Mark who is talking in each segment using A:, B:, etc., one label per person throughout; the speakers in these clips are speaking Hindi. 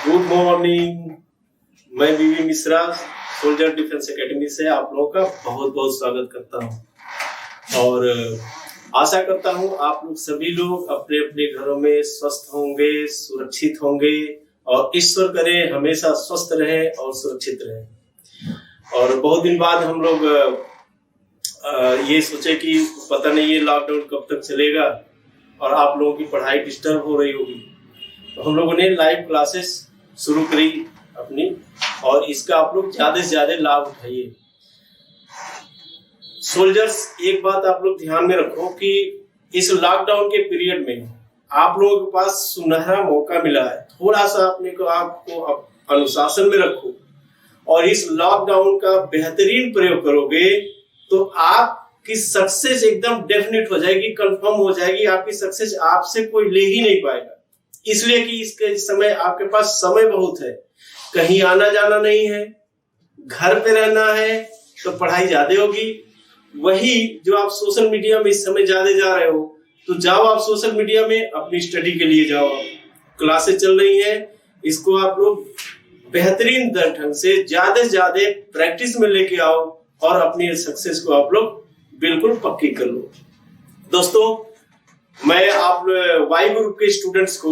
A: Good morning. मैं वीवी मिश्रा सोल्जर डिफेंस एकेडमी से आप लोगों का बहुत बहुत स्वागत करता हूं और आशा करता हूं आप लोग सभी लोग अपने अपने घरों में स्वस्थ होंगे, सुरक्षित होंगे और ईश्वर करे हमेशा स्वस्थ रहे और सुरक्षित रहे। और बहुत दिन बाद हम लोग ये सोचे कि पता नहीं ये लॉकडाउन कब तक चलेगा और आप लोगों की पढ़ाई डिस्टर्ब हो रही होगी, तो हम लोगों ने लाइव क्लासेस शुरू करी अपनी, और इसका आप लोग ज्यादा से ज्यादा लाभ उठाइए। सोल्जर्स, एक बात आप लोग ध्यान में रखो कि इस लॉकडाउन के पीरियड में आप लोगों के पास सुनहरा मौका मिला है। थोड़ा सा अपने को आपको अनुशासन में रखो और इस लॉकडाउन का बेहतरीन प्रयोग करोगे तो आपकी सक्सेस एकदम डेफिनेट हो जाएगी, कंफर्म हो जाएगी। आपकी सक्सेस आपसे कोई ले ही नहीं पाएगा, इसलिए कि इसके समय आपके पास समय बहुत है, कहीं आना जाना नहीं है, घर पे रहना है, तो पढ़ाई ज्यादा होगी। वही जो आप सोशल मीडिया में इस समय ज्यादा जा रहे हो, तो जाओ आप सोशल मीडिया में अपनी स्टडी के लिए जाओ, क्लासेस चल रही हैं, इसको आप लोग बेहतरीन ढंग से ज्यादा प्रैक्टिस में लेके आओ और अपनी सक्सेस को आप लोग बिल्कुल पक्की कर लो। दोस्तों, मैं आप वाई ग्रुप के स्टूडेंट्स को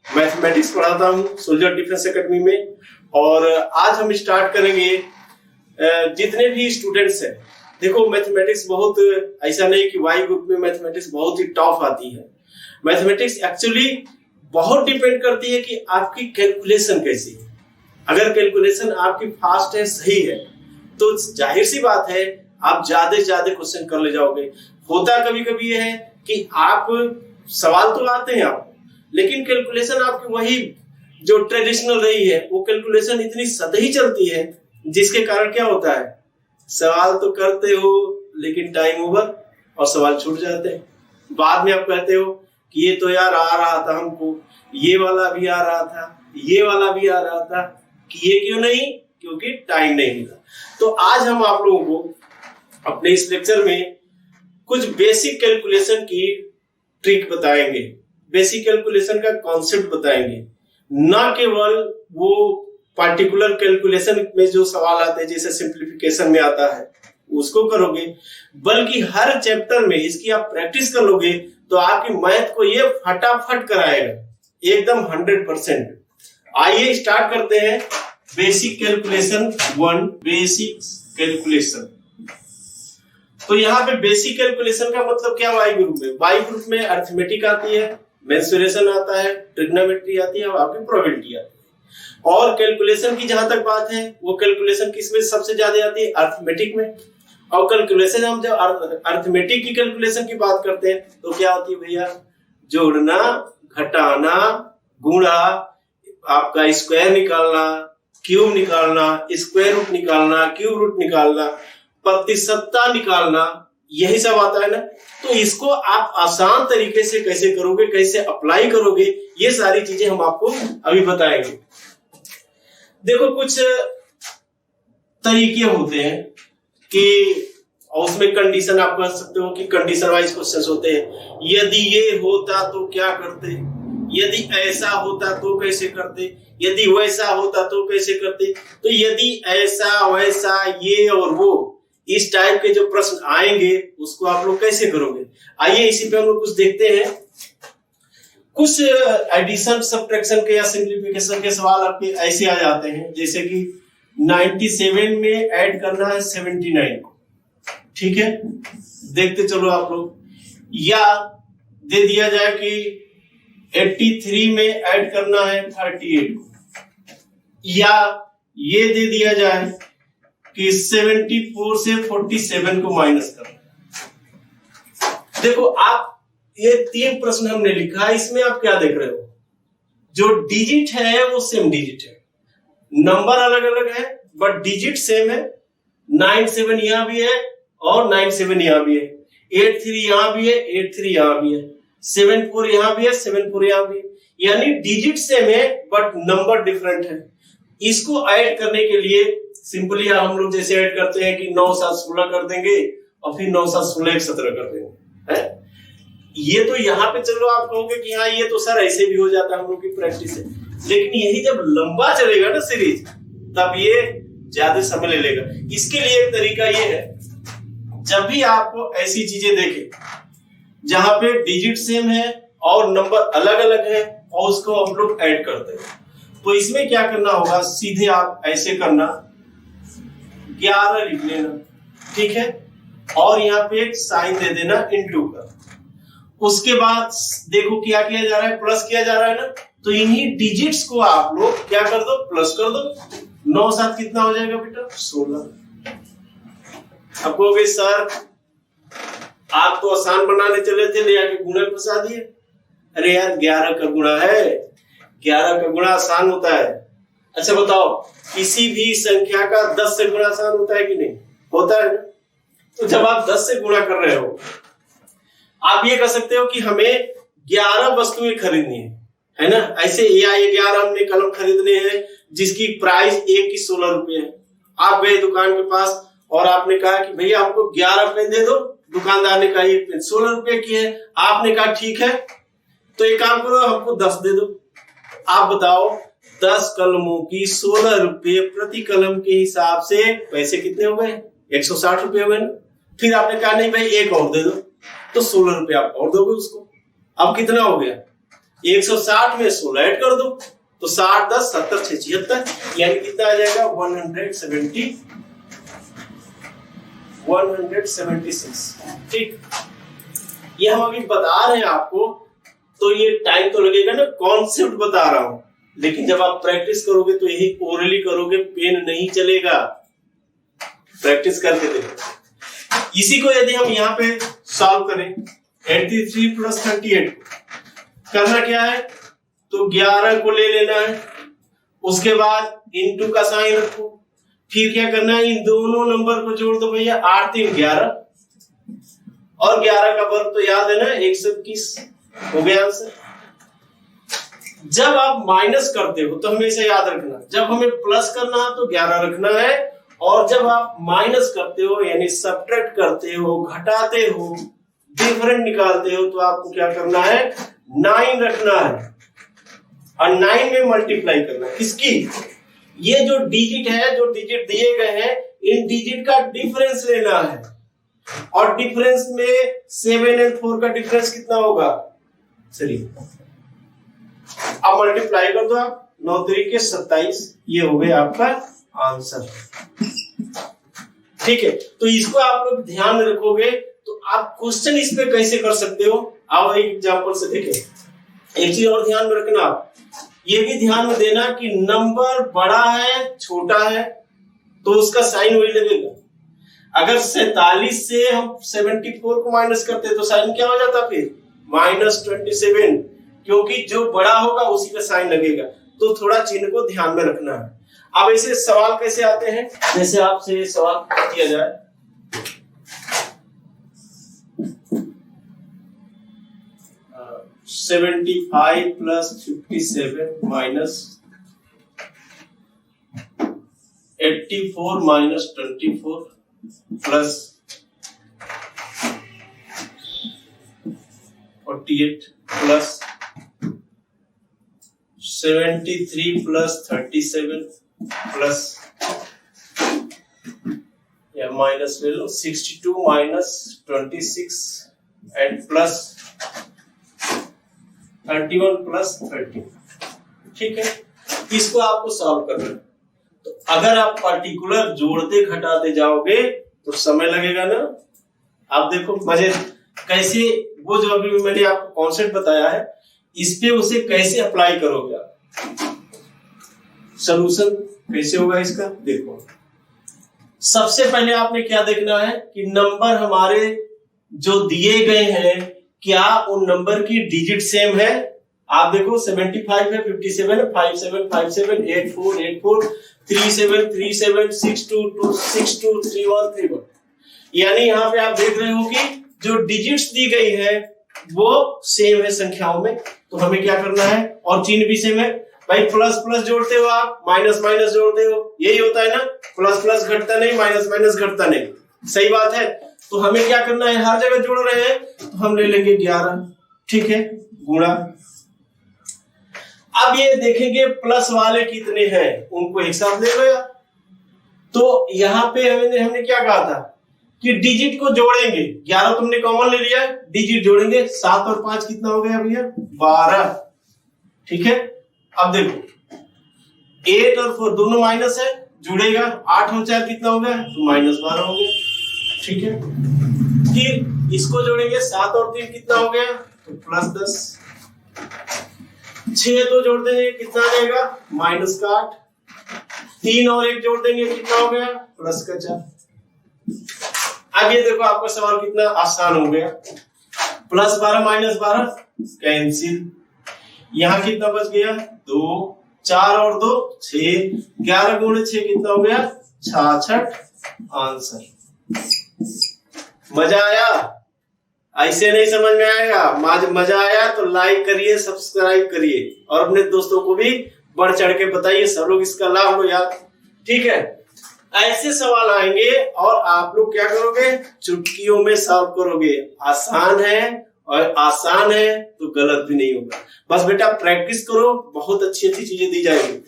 A: मैथमेटिक्स पढ़ाता हूं सोल्जर डिफेंस एकेडमी में, और आज हम स्टार्ट करेंगे। जितने भी स्टूडेंट्स हैं, देखो मैथमेटिक्स बहुत ऐसा नहीं कि वाई ग्रुप में मैथमेटिक्स बहुत ही टफ आती है। मैथमेटिक्स एक्चुअली बहुत डिपेंड करती है कि आपकी कैलकुलेशन कैसी है। अगर कैलकुलेशन आपकी फास्ट है, सही है, तो जाहिर सी बात है आप ज्यादा से ज्यादा क्वेश्चन कर ले जाओगे। होता कभी कभी ये है कि आप सवाल तो आते हैं आपको, लेकिन कैलकुलेशन आपकी वही जो ट्रेडिशनल रही है, वो कैलकुलेशन इतनी सतही चलती है, जिसके कारण क्या होता है, सवाल तो करते हो लेकिन टाइम ओवर और सवाल छूट जाते हैं। बाद में आप कहते हो कि ये तो यार आ रहा था हमको, ये वाला भी आ रहा था, ये वाला भी आ रहा था, कि ये क्यों नहीं, क्योंकि टाइम नहीं मिला। तो आज हम आप लोगों को अपने इस लेक्चर में कुछ बेसिक कैलकुलेशन की ट्रिक बताएंगे, बेसिक कैलकुलेशन का कॉन्सेप्ट बताएंगे। न केवल वो पार्टिकुलर कैलकुलेशन में जो सवाल आते हैं, जैसे सिंप्लीफिकेशन में आता है, उसको करोगे, बल्कि हर चैप्टर में इसकी आप प्रैक्टिस कर लोगे तो आपकी मैथ को ये फटाफट कराएगा एकदम 100%। आइए स्टार्ट करते हैं। Basic calculation 1, basic calculation. तो यहाँ पे बेसिक कैलकुलेशन का मतलब क्या, वाई ग्रुप में, वाई ग्रुप में अरिथमेटिक आती है, मेंसुरेशन आता है, ट्रिग्नोमेट्री आती है और आपकी प्रोबेबिलिटी आती है। और कैलकुलेशन की जहां तक बात है, वो कैलकुलेशन किसमें सबसे ज्यादा आती है, अरिथमेटिक में। और कैलकुलेशन, हम जब अरिथमेटिक की कैलकुलेशन की बात करते हैं तो क्या होती है भैया, जोड़ना, घटाना, गुणा, आपका स्क्वायर निकालना, क्यूब निकालना, स्क्वायर रूट निकालना, क्यूब रूट निकालना, प्रतिशतता निकालना, यही सब आता है ना। तो इसको आप आसान तरीके से कैसे करोगे, कैसे अप्लाई करोगे, ये सारी चीजें हम आपको अभी बताएंगे। देखो, कुछ तरीके होते हैं कि उसमें कंडीशन आप कह सकते हो कि कंडीशन वाइज क्वेश्चंस होते हैं। यदि ये होता तो क्या करते, यदि ऐसा होता तो कैसे करते, यदि वैसा होता तो कैसे करते। तो यदि ऐसा वैसा ये और वो, इस टाइप के जो प्रश्न आएंगे उसको आप लोग कैसे करोगे। आइए इसी पे हम लोग कुछ देखते हैं। कुछ एडिशन, सब्ट्रैक्शन के या सिंप्लीफिकेशन के सवाल आपके ऐसे आ जाते हैं, जैसे कि 97 में ऐड करना है 79 को, ठीक है, देखते चलो आप लोग। या दे दिया जाए कि 83 में ऐड करना है 38 को, या ये दे दिया जाए कि 74 से 47 को माइनस करना। देखो, आप ये 3 प्रश्न हमने लिखा है, इसमें आप क्या देख रहे हो, जो डिजिट है वो सेम डिजिट है, नंबर अलग अलग है बट डिजिट सेम है। 97 यहां भी है और 97 यहां भी है, 83 यहां भी है, 83 यहां भी है, 74 यहां भी है, 74 यहां भी है, यानी डिजिट सेम है बट नंबर डिफरेंट है। इसको ऐड करने के लिए सिंपली हम लोग जैसे ऐड करते हैं कि 9 7 16 कर देंगे और फिर 9 7 16 17 कर देंगे, है? ये तो यहाँ पे चलो आप कहोगे कि हाँ ये तो सर ऐसे भी हो जाता है हम लोग की प्रैक्टिस है, लेकिन यही जब लंबा चलेगा ना सीरीज, तब ये ज्यादा समय ले लेगा। इसके लिए एक तरीका ये है, जब भी आपको ऐसी चीजें देखे जहां पे डिजिट सेम है और नंबर अलग अलग है और उसको हम लोग ऐड करते हैं, तो इसमें क्या करना होगा, सीधे आप ऐसे करना, 11 लिख लेना, ठीक है, और यहाँ पे एक साइन दे देना इनटू का। उसके बाद देखो क्या किया जा रहा है, प्लस किया जा रहा है ना, तो इन्हीं डिजिट्स को आप लोग क्या कर दो, प्लस कर दो। 9 7 कितना हो जाएगा बेटा, 16। अब कहोगे सर आप तो आसान बनाने चले थे, ले आके गुणा फंसा दिए। अरे यार 11 का गुणा है, 11 का गुणा आसान होता है। अच्छा बताओ, किसी भी संख्या का 10 से गुणा आसान होता है कि नहीं, होता है ना? तो जब आप 10 से गुणा कर रहे हो, आप ये कह सकते हो कि हमें 11 वस्तुएं खरीदनी है ना? ऐसे या ये 11 हमने कलम खरीदने हैं जिसकी प्राइस एक की 16 रुपए है। आप गए दुकान के पास और आपने कहा कि भैया हमको 11 पेन दे दो। दुकानदार ने कहा ये पेन 16 रुपए की है। आपने कहा ठीक है, तो एक काम करो हमको 10 दे दो। आप बताओ 10 कलमों की 16 रुपए प्रति कलम के हिसाब से पैसे कितने हो गए, 160 रुपए हो गए ना। फिर आपने कहा नहीं भाई एक और दे दो, तो 16 रुपए आप और दोगे उसको। अब कितना हो गया, 160 में 16 ऐड कर दो, तो 60 10 70 6 76, यानी कितना आ जाएगा 176। ठीक, ये हम अभी बता रहे हैं आपको, तो ये टाइम तो लगेगा ना, कॉन्सेप्ट बता रहा हूं, लेकिन जब आप प्रैक्टिस करोगे तो यही ओरली करोगे, पेन नहीं चलेगा। प्रैक्टिस करके देखो। इसी को यदि हम यहाँ पे सॉल्व करें, 83 प्लस 38 करना क्या है, तो 11 को ले लेना है, उसके बाद इनटू का साइन रखो, फिर क्या करना है, इन दोनों नंबर को जोड़ दो भैया, 8 3 11, और 11 का वर्ग तो याद है ना 121, हो गया आंसर। जब आप माइनस करते हो तो हमेशा याद रखना, जब हमें प्लस करना है तो 11 रखना है, और जब आप माइनस करते हो यानी सब्ट्रैक्ट करते हो, घटाते हो, डिफरेंट निकालते हो, तो आपको क्या करना है, 9 रखना है और 9 में मल्टीप्लाई करना है। किसकी, ये जो डिजिट है, जो डिजिट दिए गए हैं, इन डिजिट का डिफरेंस लेना है, और डिफरेंस में 7 और 4 का डिफरेंस कितना होगा, चलिए अब मल्टीप्लाई कर दो आप, 9 3 27, ये हो गया आपका आंसर। ठीक है, तो इसको आप लोग ध्यान में रखोगे तो आप क्वेश्चन इस पे कैसे कर सकते हो, आओ एक एग्जांपल से देखें। एक चीज और ध्यान में रखना, आप ये भी ध्यान में देना कि नंबर बड़ा है छोटा है तो उसका साइन वही लगेगा। अगर 47 से हम 74 को माइनस करते तो साइन क्या हो जाता, फिर -27, क्योंकि जो बड़ा होगा उसी का साइन लगेगा। तो थोड़ा चिन्ह को ध्यान में रखना है। अब ऐसे सवाल कैसे आते हैं, जैसे आपसे सवाल किया जाए, uh, 75 plus 57 minus 84 minus 24 plus 48 plus 73 plus 37 plus या माइनस ले लो 62 माइनस 26 एंड प्लस 31 प्लस 30। ठीक है, इसको आपको सॉल्व करना है। तो अगर आप पर्टिकुलर जोड़ते घटाते जाओगे तो समय लगेगा ना। आप देखो मजे कैसे, वो जो अभी मैंने आपको कॉन्सेप्ट बताया है, इस पे उसे कैसे अप्लाई करोगे आप, सॉल्यूशन कैसे होगा इसका। देखो सबसे पहले आपने क्या देखना है कि नंबर हमारे जो दिए गए हैं क्या उन नंबर की डिजिट सेम है। आप देखो 75 है, 57 है, 57 57 84 84 37 37 62 62 31 31, यानी यहाँ पे आप देख रहे हो कि जो डिजिट्स दी गई है वो सेम है संख्याओं में। तो हमें क्या करना है, और चिन्ह भी सेम है भाई, प्लस प्लस जोड़ते हो आप, माइनस माइनस जोड़ते हो, यही होता है ना, प्लस प्लस घटता नहीं, माइनस माइनस घटता नहीं, सही बात है। तो हमें क्या करना है, हर जगह जोड़ रहे हैं तो हम ले लेंगे 11, ठीक है, गुणा। अब ये देखेंगे प्लस वाले कितने हैं, उनको एक साथ ले गया। तो यहाँ पे हमने क्या कहा था कि डिजिट को जोड़ेंगे, 11 तुमने कॉमन ले लिया, डिजिट जोड़ेंगे, 7 और 5 कितना हो गया भैया 12। ठीक है, अब देखो 8 और 4 दोनों माइनस है, जुड़ेगा, 8 और 4 कितना हो गया तो -12 हो गया। ठीक है, फिर इसको जोड़ेंगे, 7 और 3 कितना हो गया तो +10, 6 तो जोड़ देंगे कितना आ जाएगा -8, 3 और 1 जोड़ देंगे कितना हो गया +4। अब ये देखो आपका सवाल कितना आसान हो गया, +12 -12 कैंसिल, यहाँ कितना बच गया 2, 4 और 2 6, 11 गुणे 6 कितना हो गया 66 आंसर। मजा आया? ऐसे नहीं समझ में आएगा। मजा आया तो लाइक करिए, सब्सक्राइब करिए और अपने दोस्तों को भी बढ़ चढ़ के बताइए, सब लोग इसका लाभ लो यार। ठीक है, ऐसे सवाल आएंगे और आप लोग क्या करोगे, चुटकियों में सॉल्व करोगे। आसान है और आसान है तो गलत भी नहीं होगा। बस बेटा प्रैक्टिस करो, बहुत अच्छी अच्छी चीजें दी जाएंगी।